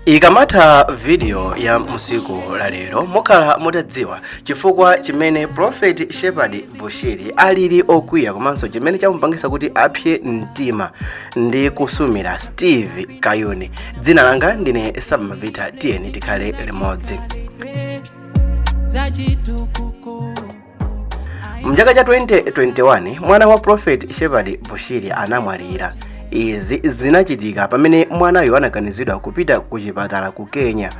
Ikamata video ya musiku la lero mukhala mutadziwa chifukwa chimene Prophet Shepherd Bushiri alili okwiya komanso chimene chamupangisa kuti apye mtima ndi kusumira Steve Kayuni. Dzina langa ndine Samapita, tiyeni tikhale limodzi. Mchaka cha 2021 mwana wa Prophet Shepherd Bushiri anamwalira. Izi zinachitika pamene mwanayo anaganizidwa kupita ku chipatala ku Kenya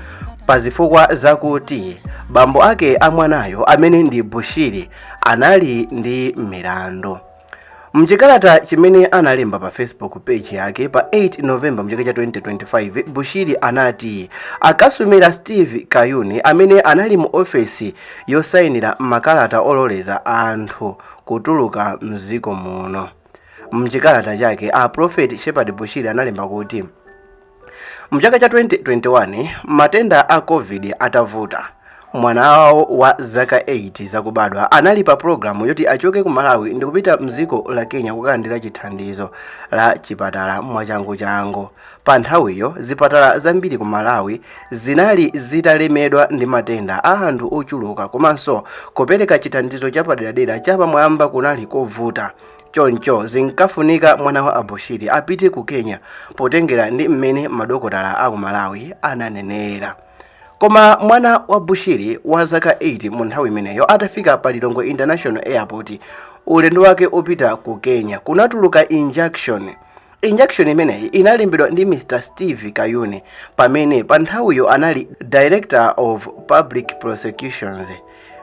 pazifukwa zakuti bambo ake a mwanayo amene ndi Bushiri anali ndi milandu. Mchikalata chimene analemba pa Facebook page yake pa 8 November mchaka cha 2025, Bushiri anati akasumira Steve Kayuni amene anali mu ofesi yosayinira makalata ololeza anthu kutuluka mziko muno. Mchikalata chake a Prophet Shepherd Bushiri analemba kuti mchaka cha 2021 matenda a COVID atavuta, mwana wawo wa zaka 8 zakubadwa anali pa programu yoti achoke ku Malawi ndi kupita mziko la Kenya kukalandira chithandizo la chipatala mwachangu. Pa nthawiyo zipatala zambiri ku Malawi zinali zitalemedwa ndi matenda a anthu ochuluka komanso kupereka chithandizo chapaderadera chapamwamba kunali kovuta. Choncho zinkafunika mwana wa Bushiri apite ku Kenya potengera ndi mmene madokotala a ku Malawi ananenera. Koma mwana wa Bushiri wa zaka 8 mu nthawi imeneyo atafika pa Lilongwe International Airport ulendo wake opita ku Kenya kunatuluka injection imeneyi inalimbidwa ndi Mr. Steve Kayuni pamene pa nthawiyo anali Director of Public Prosecutions.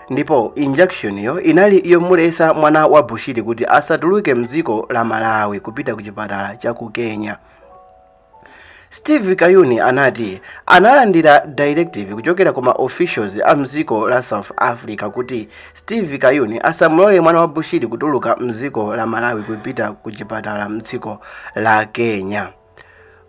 Ndipo injection yo inali yomulesa mwana wa Bushiri kuti asatuluke mziko la Malawi kupita ku chipatala cha ku Kenya. Steve Kayuni anati analandira directive kuchokera kuma officials a mziko la South Africa kuti Steve Kayuni asamulole mwana wa Bushiri kutuluka mziko la Malawi kupita ku chipatala mziko la Kenya.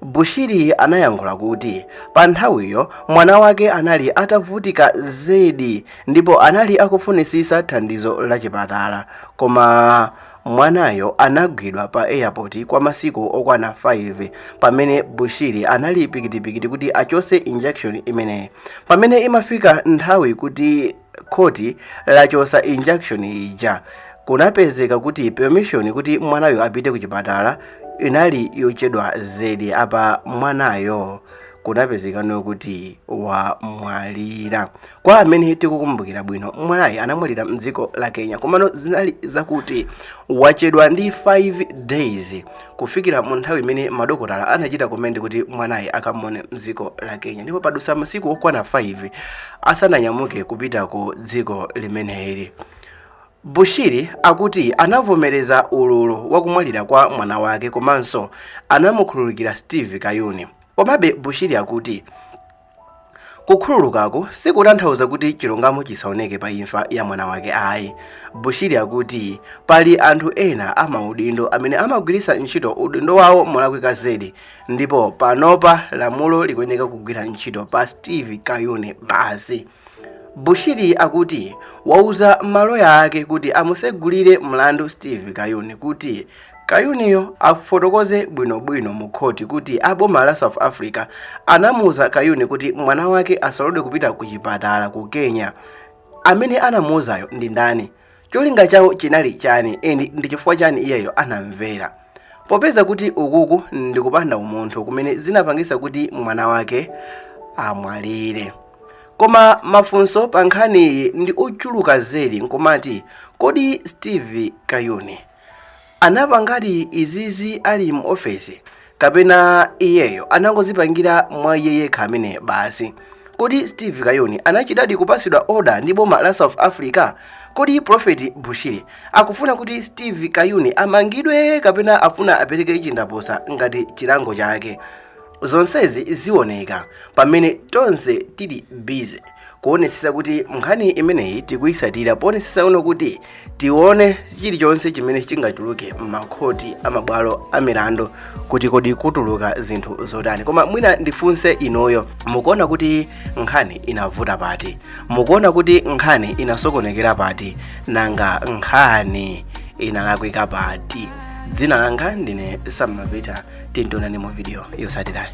Bushiri anayankhula kuti pa nthawiyo mwana wake anali atavutika zedi ndipo anali akufunisisa thandizo la chipatala, koma mwanayo anagwidwa pa airport kwa masiku okwana 5 pamene Bushiri anali pikitipikiti kuti achose injection imeneyi. Pamene imafika nthawi kuti koti lachosa injection ija, kunapezeka kuti permission kuti mwanayo apite ku chipatala inali yochedwa zedi. Apa mwanayo kunapezeka nokuti wamwalira. Kwa amene tikukumbukira bwino, mwanayo anamwalira mziko la Kenya komano zinali zakuti wachedwa ndi 5 days kufikira mu nthawi imene madokotala anachita komende kuti mwanayo akamone mziko la Kenya, ndipo padusa masiku okwana 5 asananyamuke kupita ku dziko limeneli. Bushiri akuti anavomereza ululu wakumwalira kwa mwana wake komanso anamukhululukira Steve Kayuni. Komabe Bushiri akuti kukhululukako sikutanthauza kuti chilungamo chisaoneke pa imfa ya mwana wake ayi. Bushiri akuti pali anthu ena amaudindo amene amagwirisa ntchito udindo wawo molakwika zedi, ndipo panopa lamulo likuyeneka kugwira ntchito pa Steve Kayuni basi. Bushiri akuti wauza maloya ake kuti amusegulire mlandu Steve Kayuni kuti Kayuniyo afotokoze bwinobwino mu khoti kuti aboma la South Africa anamuza Kayuni kuti mwana wake asalode kupita ku chipatala ku Kenya. Amene anamuzayo ndi ndani, cholinga chawo chinali chani, ndi chifukwa chani iyeyo anamvera. Popeza kuti ukuku ndikupanda umunthu kumene zinapangisa kuti mwana wake amwalire. Koma mafunso pa nkhani ndi ochuluka zedi, nkomati kodi Steve Kayuni anapangadi izizi ali mu ofesi kapena iyeyo anangozipangira mwa iye kamene basi? Kodi Steve Kayuni anachitadi kupasidwa order ndi boma la South Africa? Kodi Prophet Bushiri akufuna kuti Steve Kayuni amangidwe kapena afuna apereke chindaposa ngati chilango chake? Zonsezi zioneka pamene tonse tili busy kuonesesa kuti nkhani imeneyi tikuyisatira ponesesa uno kuti tione chilichonse chimene chingachuluke m'makhoti amabwalo amilandu kuti kodi kutuluka zinthu zotani. Koma mwina ndifunse inoyo, mukuona kuti nkhani inavuta pati? Mukuona kuti nkhani inasokonekera pati? Nanga nkhani inalakwika pati? Dzina langa ndine Samapita, tintonani mu video yosatirayi.